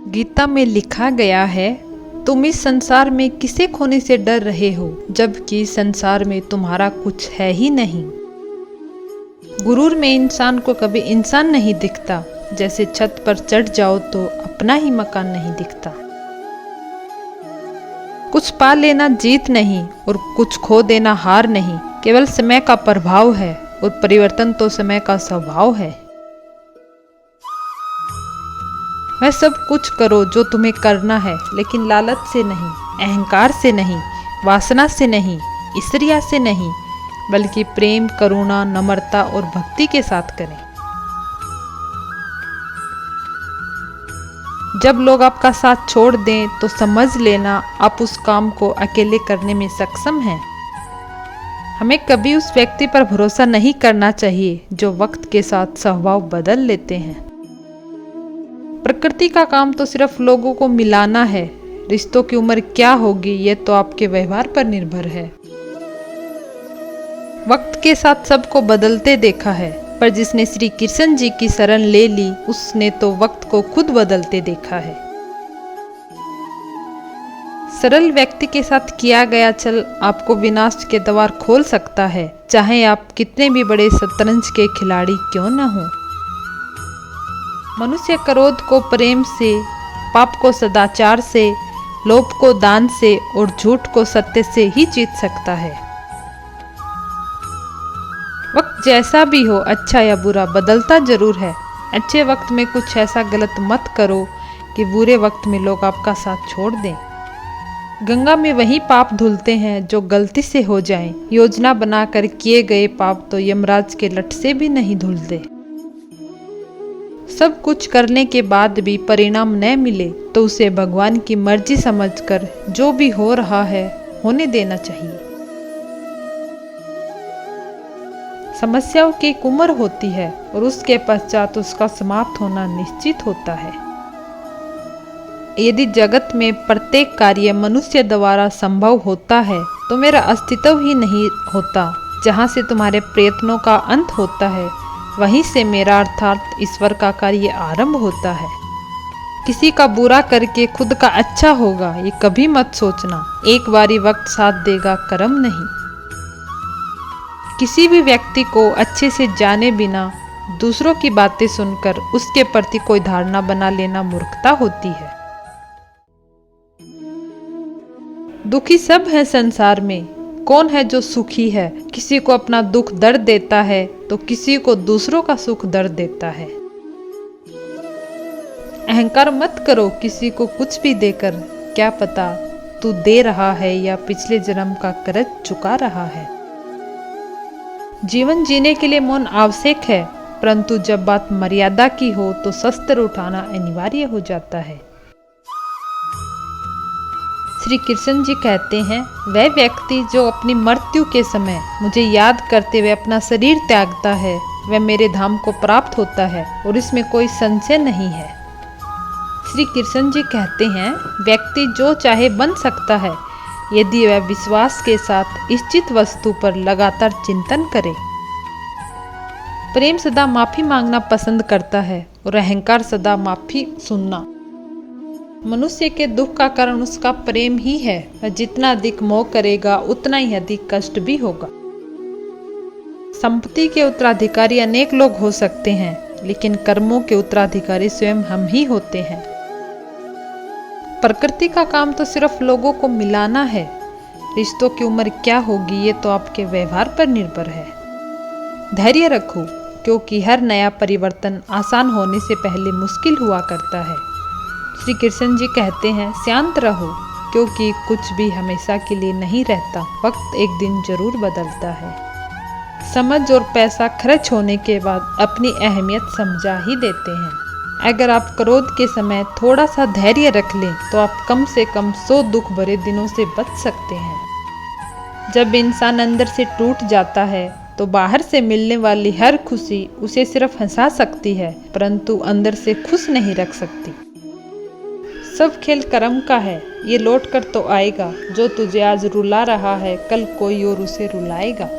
गीता में लिखा गया है, तुम इस संसार में किसे खोने से डर रहे हो, जबकि संसार में तुम्हारा कुछ है ही नहीं। गुरूर में इंसान को कभी इंसान नहीं दिखता, जैसे छत पर चढ़ जाओ तो अपना ही मकान नहीं दिखता। कुछ पा लेना जीत नहीं और कुछ खो देना हार नहीं, केवल समय का प्रभाव है और परिवर्तन तो समय का स्वभाव है। वह सब कुछ करो जो तुम्हें करना है, लेकिन लालच से नहीं, अहंकार से नहीं, वासना से नहीं, ईर्ष्या से नहीं, बल्कि प्रेम, करुणा, नम्रता और भक्ति के साथ करें। जब लोग आपका साथ छोड़ दें तो समझ लेना आप उस काम को अकेले करने में सक्षम हैं। हमें कभी उस व्यक्ति पर भरोसा नहीं करना चाहिए जो वक्त के साथ स्वभाव बदल लेते हैं। प्रकृति का काम तो सिर्फ लोगों को मिलाना है, रिश्तों की उम्र क्या होगी ये तो आपके व्यवहार पर निर्भर है। वक्त के साथ सबको बदलते देखा है, पर जिसने श्री कृष्ण जी की शरण ले ली उसने तो वक्त को खुद बदलते देखा है। सरल व्यक्ति के साथ किया गया छल आपको विनाश के द्वार खोल सकता है, चाहे आप कितने भी बड़े शतरंज के खिलाड़ी क्यों न हो। मनुष्य क्रोध को प्रेम से, पाप को सदाचार से, लोभ को दान से और झूठ को सत्य से ही जीत सकता है। वक्त जैसा भी हो, अच्छा या बुरा, बदलता जरूर है। अच्छे वक्त में कुछ ऐसा गलत मत करो कि बुरे वक्त में लोग आपका साथ छोड़ दें। गंगा में वही पाप धुलते हैं जो गलती से हो जाएं। योजना बनाकर किए गए पाप तो यमराज के लठ से भी नहीं धुलते। सब कुछ करने के बाद भी परिणाम न मिले तो उसे भगवान की मर्जी समझकर जो भी हो रहा है होने देना चाहिए। समस्याओं की एक उम्र होती है और उसके पश्चात उसका समाप्त होना निश्चित होता है। यदि जगत में प्रत्येक कार्य मनुष्य द्वारा संभव होता है तो मेरा अस्तित्व ही नहीं होता। जहाँ से तुम्हारे प्रयत्नों का अंत होता है वहीं से मेरा अर्थात ईश्वर का कार्य आरंभ होता है। किसी का बुरा करके खुद का अच्छा होगा ये कभी मत सोचना। एक बारी वक्त साथ देगा, कर्म नहीं। किसी भी व्यक्ति को अच्छे से जाने बिना दूसरों की बातें सुनकर उसके प्रति कोई धारणा बना लेना मूर्खता होती है। दुखी सब है संसार में, कौन है जो सुखी है। किसी को अपना दुख दर्द देता है तो किसी को दूसरों का सुख दर्द देता है। अहंकार मत करो किसी को कुछ भी देकर, क्या पता तू दे रहा है या पिछले जन्म का कर्ज चुका रहा है। जीवन जीने के लिए मौन आवश्यक है, परंतु जब बात मर्यादा की हो तो शस्त्र उठाना अनिवार्य हो जाता है। श्री कृष्ण जी कहते हैं, वह व्यक्ति जो अपनी मृत्यु के समय मुझे याद करते हुए अपना शरीर त्यागता है वह मेरे धाम को प्राप्त होता है और इसमें कोई संशय नहीं है। श्री कृष्ण जी कहते हैं, व्यक्ति जो चाहे बन सकता है यदि वह विश्वास के साथ इच्छित वस्तु पर लगातार चिंतन करे। प्रेम सदा माफी मांगना पसंद करता है और अहंकार सदा माफी सुनना। मनुष्य के दुख का कारण उसका प्रेम ही है। वह जितना अधिक मोह करेगा उतना ही अधिक कष्ट भी होगा। संपत्ति के उत्तराधिकारी अनेक लोग हो सकते हैं, लेकिन कर्मों के उत्तराधिकारी स्वयं हम ही होते हैं। प्रकृति का काम तो सिर्फ लोगों को मिलाना है। रिश्तों की उम्र क्या होगी ये तो आपके व्यवहार पर निर्भर है। धैर्य रखो, क्योंकि हर नया परिवर्तन आसान होने से पहले मुश्किल हुआ करता है। श्री कृष्ण जी कहते हैं, शांत रहो, क्योंकि कुछ भी हमेशा के लिए नहीं रहता। वक्त एक दिन जरूर बदलता है। समझ और पैसा खर्च होने के बाद अपनी अहमियत समझा ही देते हैं। अगर आप क्रोध के समय थोड़ा सा धैर्य रख लें तो आप कम से कम 100 दुख भरे दिनों से बच सकते हैं। जब इंसान अंदर से टूट जाता है तो बाहर से मिलने वाली हर खुशी उसे सिर्फ हंसा सकती है, परंतु अंदर से खुश नहीं रख सकती। सब खेल कर्म का है, ये लौट कर तो आएगा। जो तुझे आज रुला रहा है कल कोई और उसे रुलाएगा।